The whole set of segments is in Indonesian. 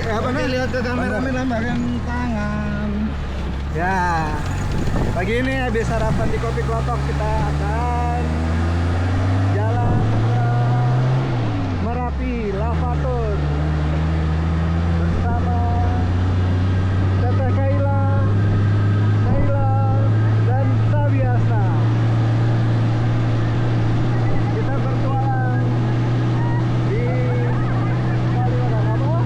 Apa nih? Lihat ke kameramen lambaikan tangan. Ya. Pagi ini habis sarapan di Kopi Klotok, kita akan jalan ke Merapi Lavator bersama Teteh Kaila, dan Sabiasa. Kita bertualang di Kalimantan apa?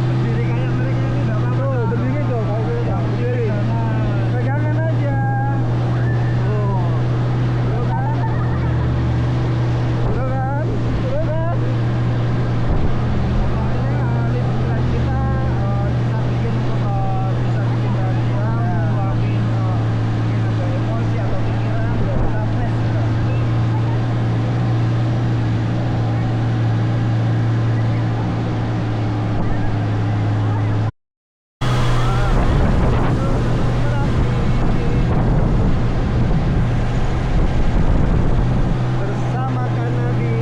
Berdiri kayak mereka ini enggak apa-apa. Berdiri tuh, kalau udah berdiri. Pegangan aja. Oh. Tuh kan? Tuh kan? Tuh kan? Pokoknya liburan kita bisa bikin dari ngeluarin mungkin ada emosi atau pikiran biar kita fresh gitu. Bersama Kanabi.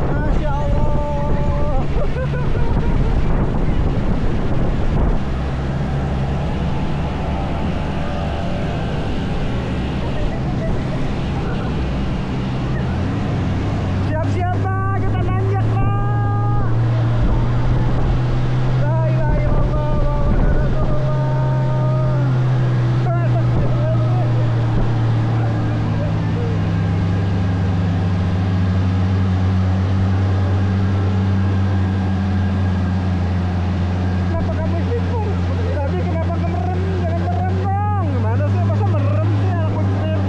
Masya Allah. Siap-siap Pak, kita nanjak Pak. La ilaha illallah Muhammadur Rasulullah. Kenapa kamu sipur? Tadi kenapa kemerem? Jangan merem dong. Gimana sih? Masa merem sih? Aku setir.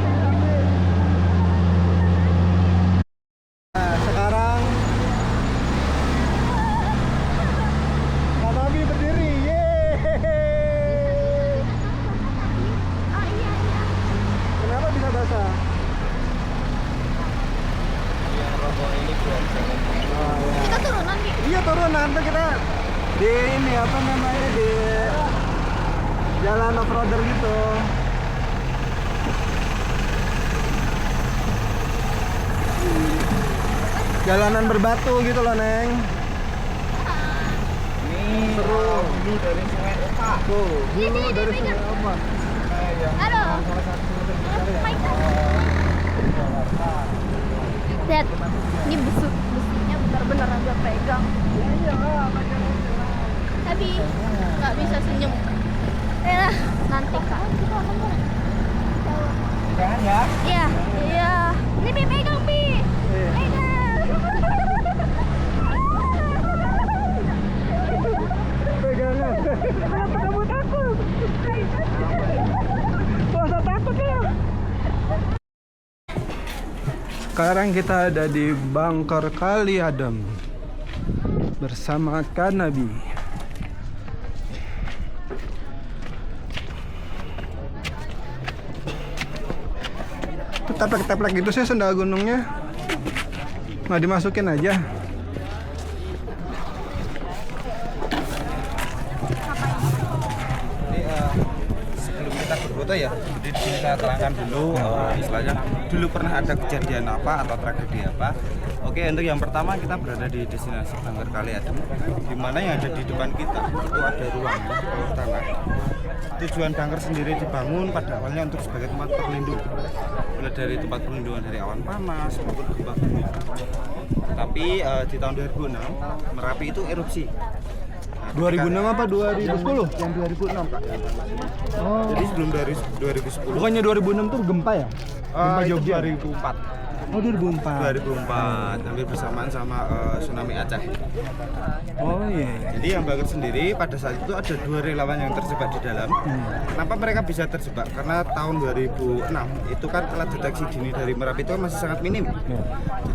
Nah, sekarang Kak Nabi berdiri. Yeay. Kenapa bisa basah? Yang rokok ini buat jangan Oh, ya. Kita turunan nih. Iya turunan tuh kita di ini apa namanya di jalan off-roader gitu. Jalanan berbatu gitu loh Neng. ini Seru. dulu dari Sungai Opa. Tuh, dulu Ini, dari pegang. Sungai Oman. Yang Halo. salah satu Lihat, ini besinya benar-benar aja pegang. Tapi nggak bisa senyum. Nanti kak. Jangan ya. Iya, iya. Ini Bi, pegang Bi. Iya. Pegang. Pegangan. Kenapa kamu takut? Masa takut ya? Sekarang kita ada di Bangker Kali Adem bersama Kanabi. Teplek-teplek gitu sih sendal gunungnya. Nggak dimasukin aja. Jadi sebelum kita berfoto ya, jadi di sini saya terangkan dulu istilahnya dulu pernah ada kejadian apa atau tragedi apa. Oke, untuk yang pertama kita berada di destinasi Bangker Kali Adem, di mana yang ada di depan kita itu ada ruang bawah tanah. Tujuan bunker sendiri dibangun pada awalnya untuk sebagai tempat perlindungan, mulai dari tempat perlindungan dari awan panas maupun gempa bumi. Tapi di tahun 2006 Merapi itu erupsi. Nah, 2006 apa 2010? Yang 2006 Kak. Oh. Jadi sebelum dari 2010. Bukannya 2006 tuh gempa ya? Gempa Itu Jogja. 2004. Oh 2004. 2004, hampir bersamaan sama tsunami Aceh. Oh iya. Jadi yang Bangker sendiri pada saat itu ada 2 relawan yang terjebak di dalam. Kenapa mereka bisa terjebak? Karena tahun 2006 itu kan alat deteksi dini dari Merapi itu masih sangat minim.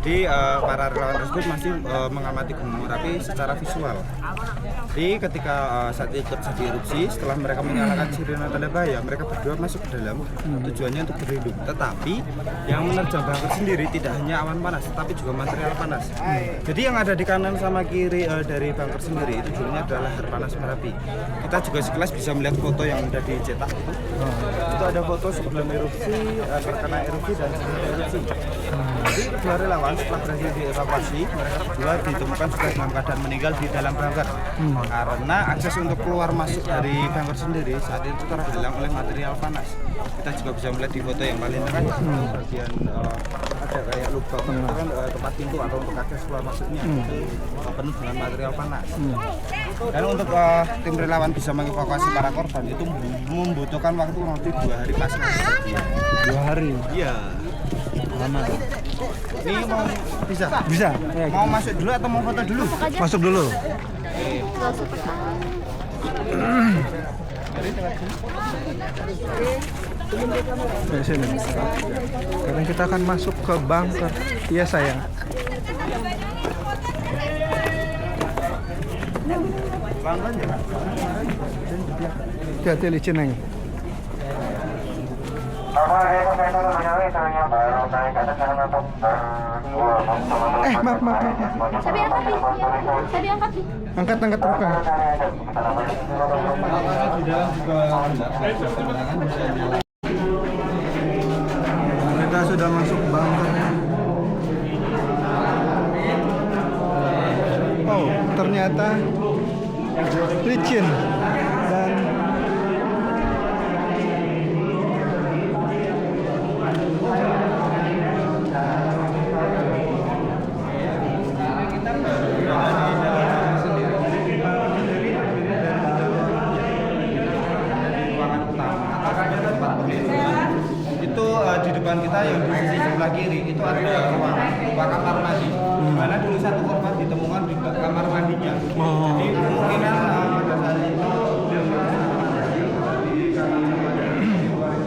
Jadi para relawan tersebut masih mengamati Gunung Merapi secara visual. Jadi ketika saat itu terjadi erupsi, setelah mereka menyalakan sirene tanda bahaya, mereka berdua masuk ke dalam tujuannya untuk berlindung. Tetapi yang menerjang Bangker sendiri tidak hanya awan panas, tetapi juga material panas. Jadi yang ada di kanan sama kiri dari Bangker sendiri itu dulunya adalah lahar panas Merapi. Kita juga sekelas bisa melihat foto yang sudah dicetak itu. Itu ada foto sebelum erupsi, terkena erupsi dan sebelum erupsi. Jadi kedua relawan setelah berhasil dievakuasi, mereka berdua ditemukan sudah dalam keadaan meninggal di dalam Bangker. Karena akses untuk keluar masuk dari Bangker sendiri saat itu terhalang oleh material panas. Kita juga bisa melihat di foto yang paling tengah bagian ada kayak lubang itu kan tempat pintu atau untuk akses keluar masuknya itu penuh dengan material panas. Dan untuk tim relawan bisa mengevakuasi para korban itu membutuhkan waktu kurang lebih 2 hari pasca kejadian. 2 hari. Iya. Lama. Ini mau bisa? Bisa. Mau masuk dulu atau mau foto dulu? Masuk dulu. Masuk. Dari sini. Sekarang kita akan masuk ke bunker. Iya sayang. Hati-hati licin neng. Maaf. Sabi angkat nih. Sabi angkat nih. Angkat truknya. Kita sudah masuk bunker. Oh, ternyata licin dan itu di depan kita yang di sisi sebelah kiri itu ada ruang kamar mandi. Di mana dulu satu korban ditemukan di kamar mandinya. Jadi kemungkinan pada saat itu di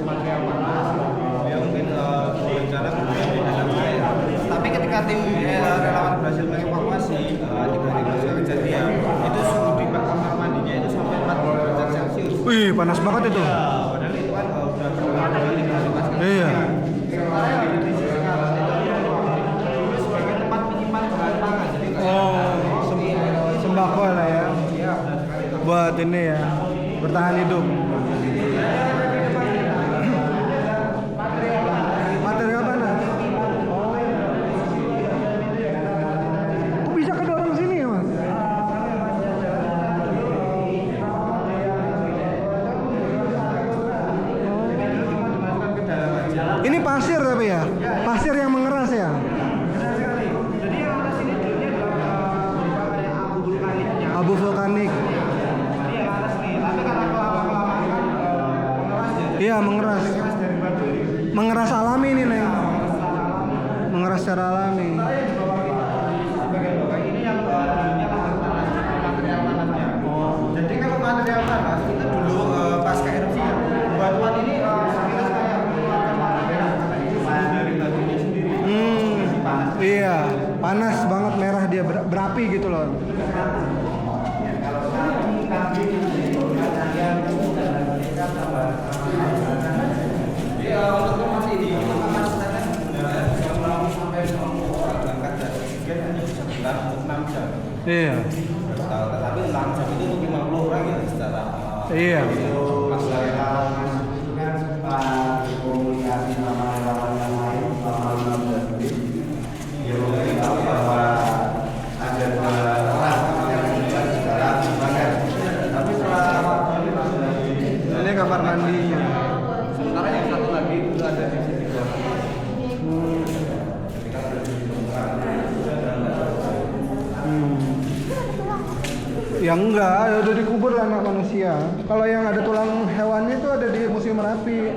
material panas ya mungkin berencana berada di dalam air. Tapi ketika tim relawan berhasil mengevakuasi di hari pasca kejadian itu suhu di kamar mandinya itu sampai 40 derajat Celcius. wih, panas banget itu. Padahal itu kan udah berulang kali dari pasca. Iya. Sementara yang di sisi kanan itu dulu sebagai tempat menyimpan bahan pangan. Jadi Sembako lah ya. iya benar sekali. Buat ini ya, bertahan hidup. Material panas. Kok bisa kedorong sini ya, Mas? Ini pasir tapi ya? Pasir yang mengeras ya? Jadi yang atas ini dulunya adalah kayak abu vulkaniknya. Abu vulkanik. Jadi yang atas nih, tapi karena kelamaan kan mengeras ya. Iya, mengeras. Mengeras dari batu ini. Mengeras alami nih, Neng. Mengeras secara alami. Bagian bawah ini yang dulunya lahar panas, material panasnya. Jadi kalau material panas itu dulu pasca erupsi ya, batuan ini sekilas kayak mengeluarkan warna merah karena itu suhu dari batunya sendiri. Masih panas. Iya, panas banget merah dia berapi gitu loh. Jadi untuk tempat ini kapasitasnya sampai berangkat dari sekian hanya bisa bertahan untuk 6 jam. Iya. Tetapi 6 jam itu untuk 50 orang ya secara Iya. komunikasi sama relawan yang lain selama 6 jam ini. Ya mungkin tahu bahwa ada 2 orang yang meninggal secara terbakar. Tapi setelah waktu ini masih lagi. Ini kamar mandinya. Sementara yang satu lagi itu ada di sisi bawah. Ya enggak, ya udah dikubur lah anak manusia. Kalau yang ada tulang hewannya itu ada di Museum Merapi.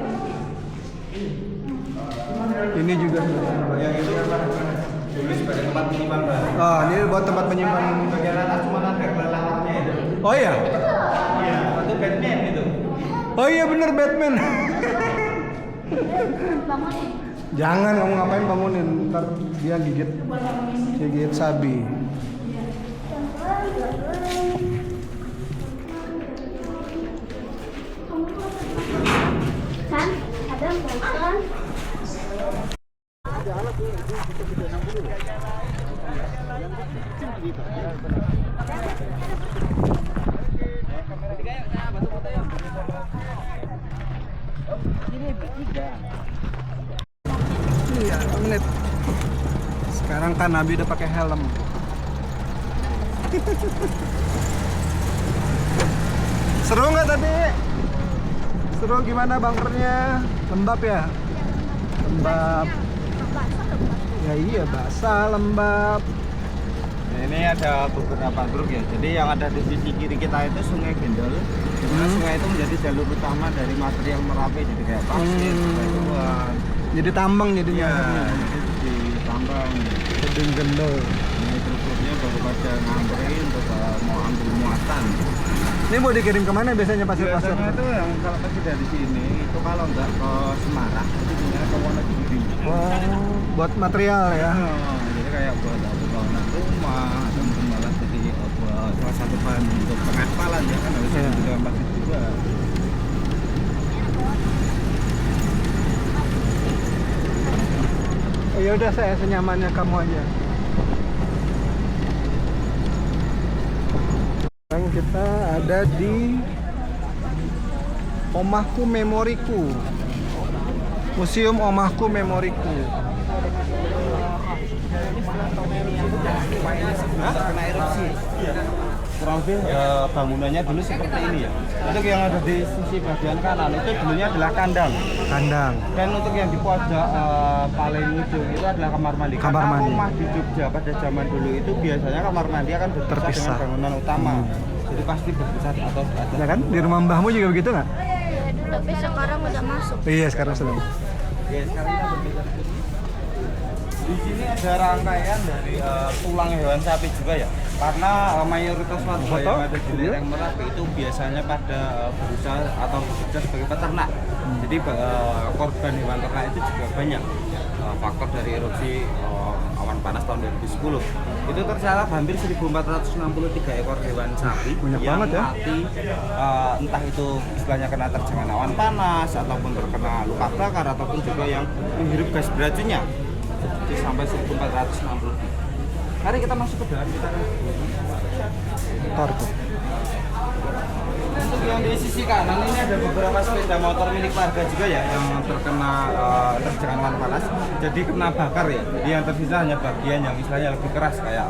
Ini juga. Yang itu dulu sebagai tempat menyimpan barang. Oh, ini buat tempat menyimpan. Bagian atas cuma ada kelelawarnya itu. Oh iya. Iya, itu Batman itu. Oh iya bener Batman. Jangan kamu ngapain bangunin, ntar dia gigit sapi. Kan ada kan? Iya, menit. Sekarang kan Nabi udah pakai helm. Seru nggak tadi? Seru gimana bunkernya? Lembab ya? Lembab. Ya iya basah, lembab. Nah, ini ada beberapa grup ya. Jadi yang ada di sisi kiri kita itu Sungai Gendol. Dimana sungai itu menjadi jalur utama dari material Merapi, jadi kayak pasir, batuan. Jadi tambang Iya, jadinya. jadi ditambang. Gedung gendol. Ini truk-truknya baru pada ngamperin untuk mau ambil muatan. Ini mau dikirim kemana biasanya pasir-pasir? Biasanya itu yang kalau pergi dari sini itu kalau nggak ke Semarang itu punya ke Wonogiri. Oh, buat material ya. Jadi kayak buat bangunan rumah atau mungkin malah jadi buat salah satu bahan untuk pengaspalan ya kan harus Iya. juga pasir juga. Oh, ya udah saya senyamannya kamu aja. Sekarang kita ada di Omahku Memoriku. Museum Omahku Memoriku. Terkena erupsi. Kurang lebih bangunannya dulu seperti ini ya. Untuk yang ada di sisi bagian kanan itu dulunya adalah kandang. Kandang. Dan untuk yang di pojok paling ujung itu adalah kamar mandi. Kamar Karena mandi. rumah di Jogja pada zaman dulu itu biasanya kamar mandi akan berpisah Terpisah. dengan bangunan utama. Jadi pasti berpisah atau ada. Ya kan? Di rumah mbahmu juga begitu nggak? Tapi sekarang udah masuk. Iya, sekarang sudah. Ya, sekarang kita berpisah. Di sini ada rangkaian dari tulang hewan sapi juga ya. Karena mayoritas warga yang ada di lereng Merapi itu biasanya pada berusaha atau bekerja sebagai peternak. Jadi korban hewan ternak itu juga banyak. Faktor dari erupsi awan panas tahun 2010 itu tercatat hampir 1463 ekor hewan sapi Banyak yang banget ya. mati, entah itu istilahnya kena terjangan awan panas ataupun terkena luka bakar ataupun juga yang menghirup gas beracunnya. Jadi sampai 1460. Mari kita masuk ke dalam, kita akan Tor tuh. untuk yang di sisi kanan ini ada beberapa sepeda motor milik warga juga ya yang terkena terjangan awan panas, jadi kena bakar ya. Jadi yang tersisa hanya bagian yang istilahnya lebih keras kayak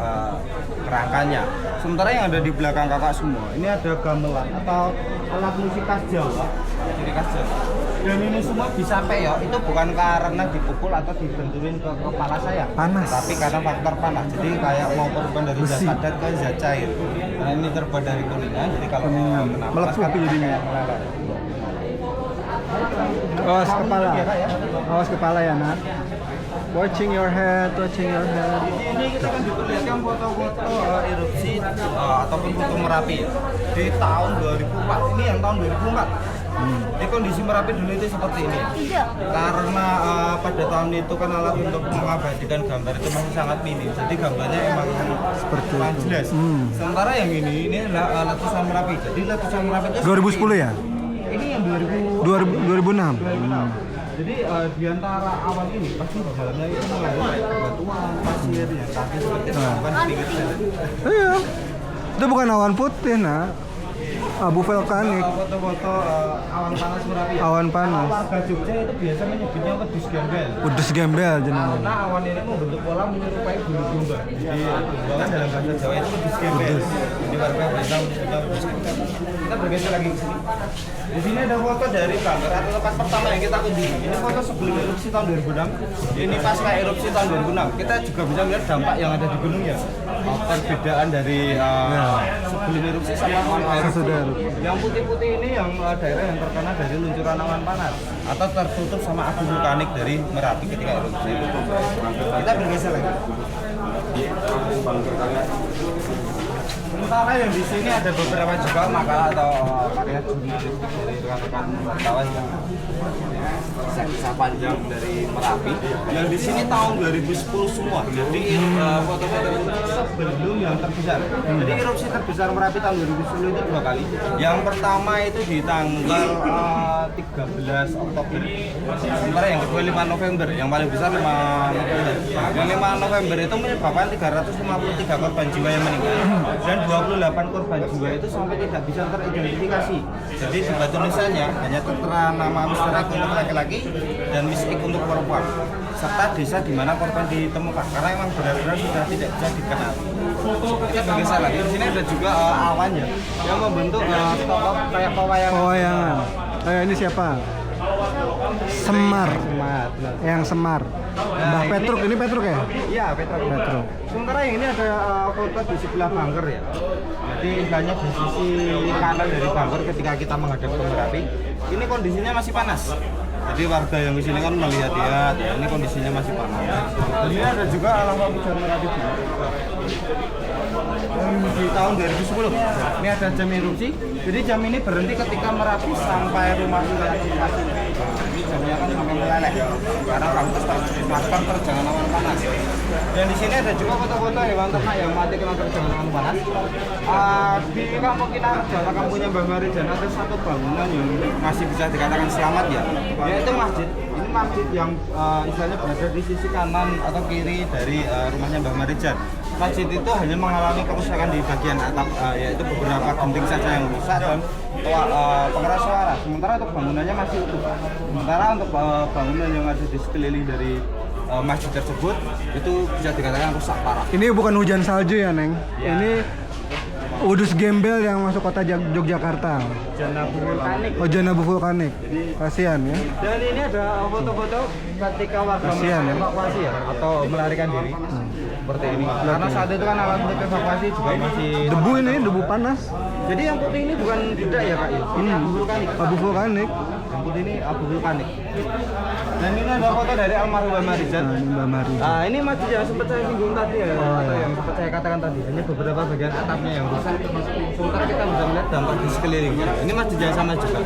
kerangkanya. Sementara yang ada di belakang kakak semua ini ada gamelan atau alat musik khas Jawa, jadi khas Jawa. Dan ini semua bisa peyok itu bukan karena dipukul atau dibenturin ke kepala saya, Panas. tapi karena faktor panas. Jadi kayak mau perubahan dari zat Besi. padat ke zat cair. Nah ini terbuat dari kuningan, jadi kalau Kuningan. kena panas Melepuh kan jadinya. kayak meleleh. Awas kepala. Awas kepala ya, Nak. Watching your head, watching your head. Ini kita akan diperlihatkan foto-foto erupsi ataupun foto Merapi ya. Di tahun 2004. Ini yang tahun 2004. Jadi kondisi Merapi dulu itu seperti ini. Tiga. Karena pada tahun itu kan alat untuk mengabadikan gambar itu masih sangat minim. Jadi gambarnya emang Seperti kurang itu. jelas. Sementara yang ini adalah letusan Merapi. Jadi letusan Merapi itu 2010 ya? ini yang 2006. Jadi di antara awan ini pasti di dalamnya itu mulai batuan, pasir, yang tadi seperti itu bukan sedikit saja. Iya. Itu bukan awan putih, Nak. Abu vulkanik. Foto-foto awan panas Merapi. Ya? Awan panas. Kalau warga Jogja itu biasa menyebutnya wedus gembel. Udah gembel jenenge. Karena awan ini membentuk pola menyerupai bulu domba. Jadi domba kan dalam bahasa Jawa itu wedus gembel. Jadi warga biasa menyebutnya wedus gembel. Kita bergeser lagi ke sini. Di sini ada foto dari bunker atau tempat pertama yang kita kunjungi. Ini foto sebelum erupsi tahun 2006. Ini pasca erupsi tahun 2006. Kita juga bisa melihat dampak yang ada di gunungnya. Perbedaan dari sebelum erupsi sama awan air. Sesudah. Yang putih-putih ini yang daerah yang terkena dari luncuran awan panas atau tertutup sama abu vulkanik dari Merapi ketika erupsi. Kita bergeser lagi. Sementara yang di sini ada beberapa juga makalah atau karya jurnalistik dari rekan-rekan wartawan yang kisah panjang dari Merapi. Yang di sini tahun 2010 semua. Jadi foto-foto itu sebelum yang terbesar. Jadi erupsi terbesar Merapi tahun 2010 itu 2 kali. Yang pertama itu di tanggal 13 Oktober. Sementara yang kedua 5 November. Yang paling besar 5 November. Yang 5 November itu menyebabkan 353 korban jiwa yang meninggal dan 28 korban jiwa itu sampai tidak bisa teridentifikasi. Jadi di batu nisannya hanya tertera nama Mr. X untuk laki-laki dan Miss X untuk perempuan, serta desa di mana korban ditemukan karena memang benar-benar sudah tidak bisa dikenal. Kita bergeser lagi. Di sini ada juga awan ya yang membentuk tokoh kayak pewayangan. Ini siapa? Semar. Yang Semar. Mbah Petruk, ini Petruk ya? Iya, Petruk. Sementara yang ini ada foto di sebelah bunker ya. Jadi istilahnya di sisi kanan dari bunker ketika kita menghadap ke Merapi, ini kondisinya masih panas. Jadi warga yang di sini kan melihat-lihat, ya, ini kondisinya masih panas. Dan ini ada juga lava pijar Merapi juga. Di tahun 2010 ini ada jam erupsi. Jadi jam ini berhenti ketika Merapi sampai rumah masing-masing. Ini jamnya kan sampai meleleh karena faktor terjangan awan panas. Dan di sini ada juga foto-foto hewan ternak yang mati kena terjangan awan panas. Di kampung kita Arjana, kampungnya Mbah Marijan, ada satu bangunan yang masih bisa dikatakan selamat ya, yaitu masjid. Ini masjid yang istilahnya berada di sisi kanan atau kiri dari rumahnya Mbah Marijan. Masjid itu hanya mengalami kerusakan di bagian atap, yaitu beberapa genting saja yang rusak dan pengeras suara. Sementara untuk bangunannya masih utuh. Sementara untuk bangunan yang ada di sekeliling dari masjid tersebut itu bisa dikatakan rusak parah. Ini bukan hujan salju ya, Neng? Ya. Ini udus gembel yang masuk kota Yogyakarta. Janabu vulkanik. Oh, Janabu vulkanik. Kasihan ya. Dan ini ada foto-foto ketika warga Kasihan ya. evakuasi ya atau melarikan diri. Seperti ini. Karena saat itu kan alat untuk evakuasi juga masih Debu ini, debu panas. Jadi yang putih ini bukan bedak ya Kak? Ini abu vulkanik. Abu vulkanik. Yang putih ini abu vulkanik. Dan ini ada foto dari almarhum Mbah Marijan. Mbah Marijan. Nah, ini masjid yang sempat saya singgung tadi ya, atau yang sempat saya katakan tadi. Ini beberapa bagian atapnya yang rusak. Sementara kita bisa melihat dampak di sekelilingnya. Ini masjid yang sama juga.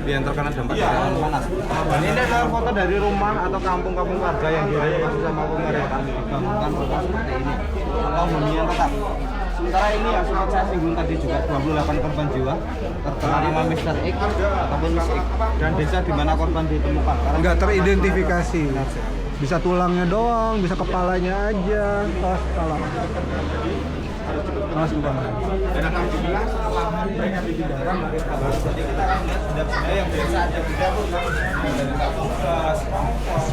Yang terkena dampak dari awan panas. Dan ini adalah foto dari rumah atau kampung-kampung warga yang direnovasi sama pemerintah. Dibangunkan rumah seperti ini atau hunian tetap. Sementara ini yang sempat saya singgung tadi juga 28 korban jiwa terkena nama Mr. X ataupun Miss X dan desa di mana korban ditemukan. Nggak teridentifikasi. Bisa tulangnya doang, bisa kepalanya aja. Salah. Mas bukan. Dan alhamdulillah lahan mereka di dalam mereka baru. Jadi kita akan lihat benda-benda yang biasa ada di dapur dari tugas, kompos,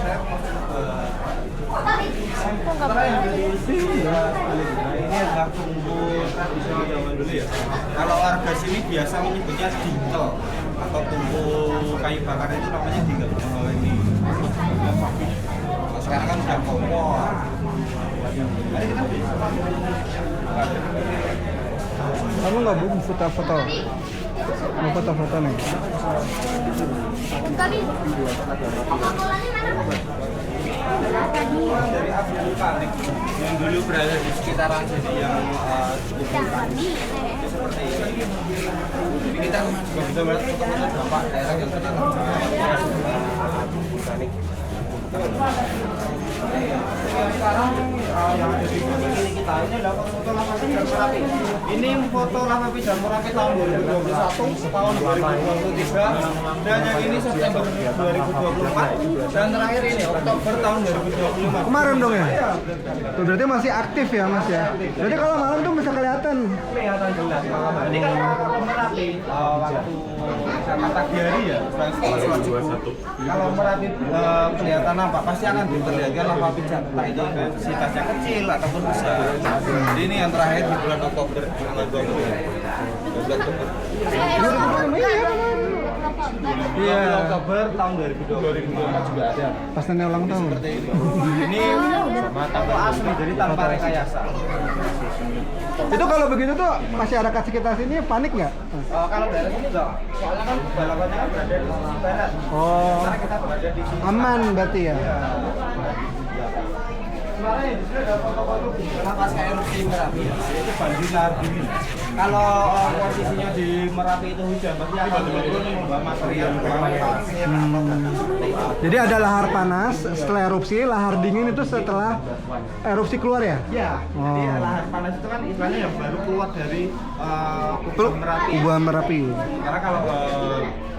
sementara yang di sini ya ini adalah tunggu tradisional zaman dulu ya. Kalau warga sini biasa menyebutnya dintel atau tunggu kayu bakar itu namanya dintel. Kalau ini sekarang kan sudah kompor. Mari kita Kamu nggak buku foto-foto? Mau foto-foto nih? Tadi. Dari abu vulkanik yang dulu berada di sekitaran sini yang cukup vulkanik seperti ini. Jadi kita juga bisa melihat foto-foto dampak daerah yang terkena abu vulkanik. Sekarang yang ada di kiri kita ini adalah foto lava pijar Merapi. Ini foto lava pijar Merapi tahun 2021, tahun 2023, dan yang ini September 2024, dan terakhir ini Oktober tahun 2025. Kemarin dong ya? Tuh berarti masih aktif ya Mas ya? Berarti kalau malam tuh bisa kelihatan. Kelihatan jelas. Ini kan kalau Merapi waktu pagi hari ya, setelah subuh. Kalau Merapi kelihatan apa? Pasti akan diperlihatkan lava pijar. Entah itu intensitasnya kecil ataupun besar. Jadi ini yang terakhir di bulan Oktober tanggal 20. 12 Oktober. Iya Iya. Oktober tahun 2025 juga ada. Pas nenek ulang tahun. Seperti ini. Ini toko asli, jadi tanpa rekayasa. Itu kalau begitu tuh masyarakat sekitar sini panik nggak? Kalau daerah sini enggak, soalnya kan balapannya kan berada di sisi barat. Oh, Karena kita berada di sisi aman berarti ya? kemarin sudah ada foto-foto pas kayak erupsi Merapi itu banjir lahar dingin. Kalau posisinya di Merapi itu hujan pasti akan membawa material pasir. Jadi ada lahar panas setelah erupsi, lahar dingin itu setelah erupsi keluar ya? Ya, jadi lahar panas itu kan istilahnya yang baru keluar dari Kuburan Merapi. Kuburan Merapi. Karena kalau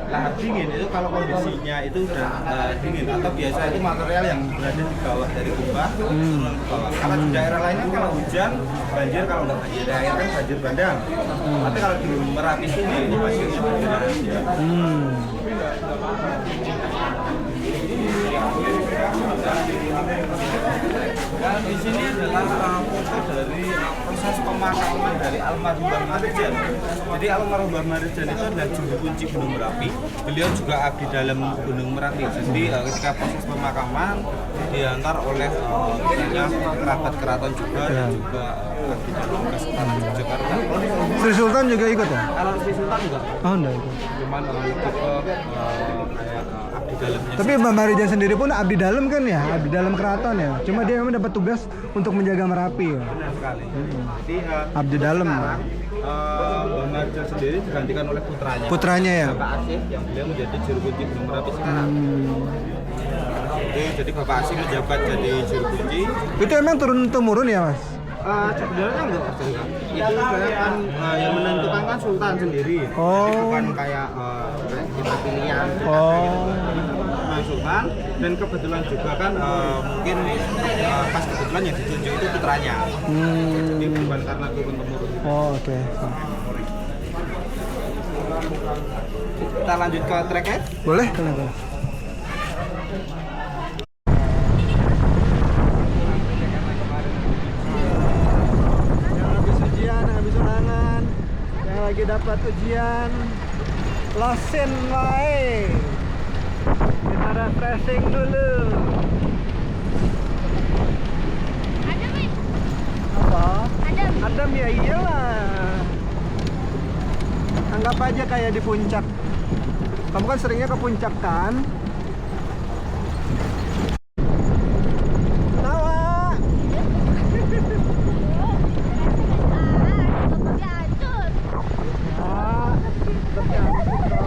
lahar dingin itu kalau kondisinya itu udah dingin atau biasa itu material yang berada di bawah dari kubah turun ke bawah. Karena di daerah lainnya kalau hujan banjir, kalau nggak banjir air kan banjir bandang. Tapi kalau di Merapi sini ini banjirnya banjir aja. Dan di sini adalah foto dari proses pemakaman dari almarhum Mbah Marijan. Jadi almarhum Mbah Marijan itu adalah juru kunci Gunung Merapi. Beliau juga abdi dalam Gunung Merapi. Jadi ketika proses pemakaman diantar oleh misalnya kerabat keraton juga dan juga abdi dalam Kesultanan Yogyakarta. Sri Sultan juga ikut ya? Kalau Sri Sultan juga, Oh enggak ikut. cuman lebih ke kayak abdi dalamnya. Tapi Mbah Marijan sendiri pun abdi dalam kan ya? Abdi dalam keraton ya? Cuma dia memang dapat tugas untuk menjaga Merapi ya? Benar sekali. Jadi Abdi dalam. sekarang Mbah Marijan sendiri digantikan oleh putranya. Putranya ya? Bapak Asih yang beliau menjadi juru kunci Gunung Merapi sekarang. Jadi Bapak Asih menjabat jadi juru kunci. Itu emang turun temurun ya mas? Sebenarnya enggak Mas Jaka. Itu sebenarnya kan yang menentukan kan Sultan sendiri. Oh. Jadi bukan kayak kita pilihan. Oh. Nah, Sultan dan kebetulan juga kan mungkin pas kebetulan yang ditunjuk itu putranya. Jadi bukan karena turun temurun. Oh oke. Kita lanjut ke treknya. Boleh? Kenapa? Yang habis ujian, yang habis ulangan, yang lagi dapat ujian, losin wae. Kita refreshing dulu. Ada Min? Apa? Ada Min? Adem ya iyalah. Anggap aja kayak di puncak. Kamu kan seringnya ke puncak kan? Tawa. Diacur. Ah, tapi habis itu.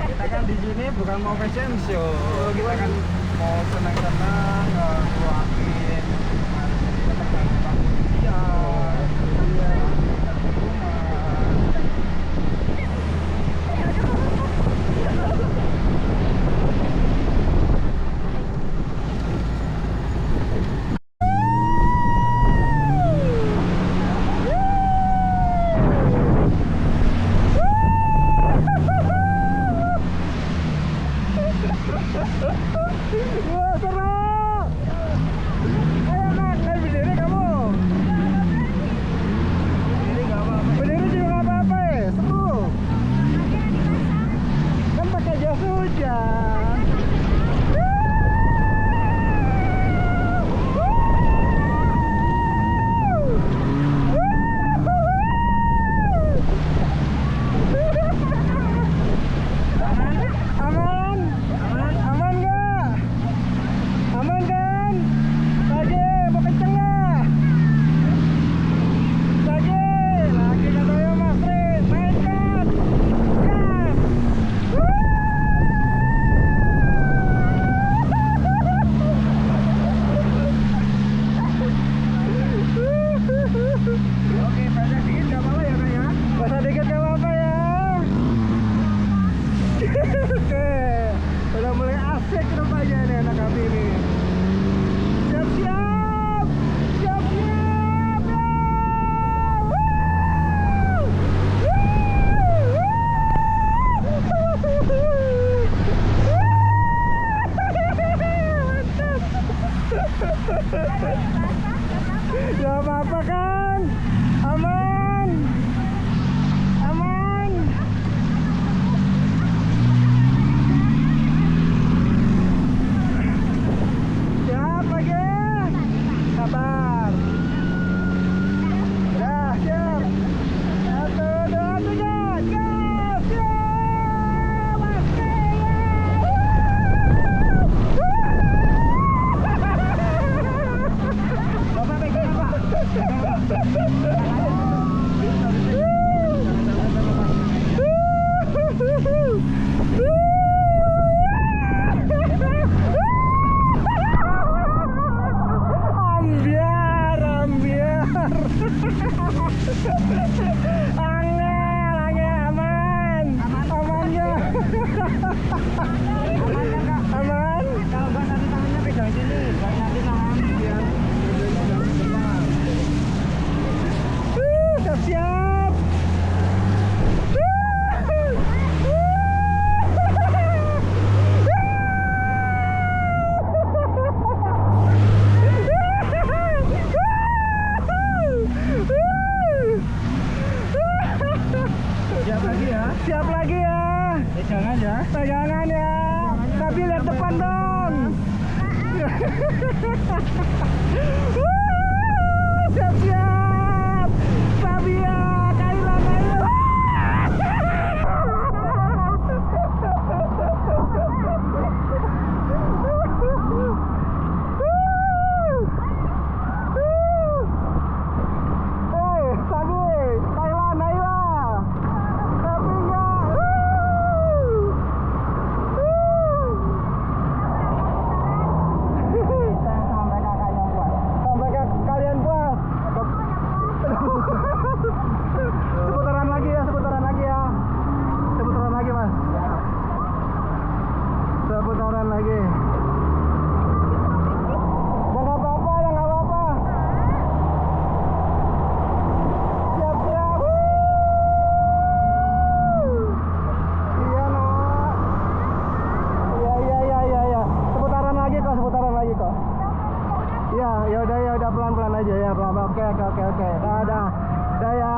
Kita kan di sini bukan mau fashion show, kita kan mau senang-senang, ngeluangin Wah, seru! Aman? Kalau nggak nanti tangannya pegang sini, biar nanti nahan biar Siap-siap. siap lagi ya. Siap lagi ya. Pegangan ya. Pegangan ya. Tapi lihat depan dong. Siap-siap. Sabia, Kaila, Kaila. Sabi, Kaila, Naila. Sabia. Sampai kakaknya buat. Sampai kalian puas. Seputaran lagi ya, seputaran lagi ya. Seputaran lagi, Mas. Seputaran lagi. Ya nggak apa-apa, ya nggak apa-apa. Siap-siap. Iya, nak. Iya. Seputaran lagi kok, seputaran lagi kok. Ya udah pelan-pelan aja ya, pelan-pelan. Oke. Dah. Dah ya.